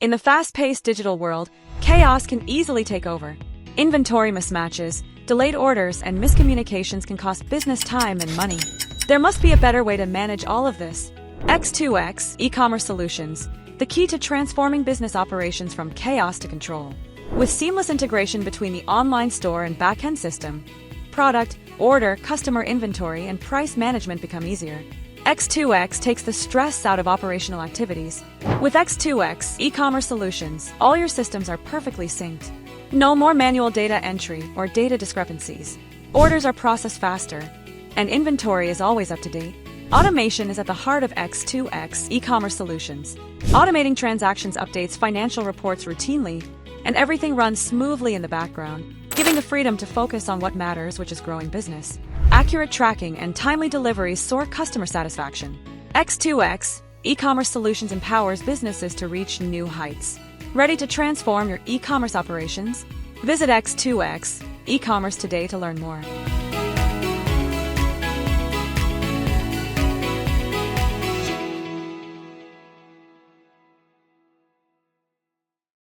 In the fast-paced digital world, chaos can easily take over. Inventory mismatches, delayed orders, and miscommunications can cost business time and money. There must be a better way to manage all of this. X2x, e-commerce solutions, the key to transforming business operations from chaos to control. With seamless integration between the online store and back-end system, product, order, customer inventory, and price management become easier. X2x takes the stress out of operational activities. With X2x, e-commerce solutions, all your systems are perfectly synced. No more manual data entry or data discrepancies. Orders are processed faster, and inventory is always up to date. Automation is at the heart of X2x e-commerce solutions. Automating transactions updates financial reports routinely, and everything runs smoothly in the background, giving the freedom to focus on what matters, which is growing business. Accurate tracking and timely deliveries soar customer satisfaction. X2x e-commerce solutions empowers businesses to reach new heights. Ready to transform your e-commerce operations? Visit X2x e-commerce today to learn more.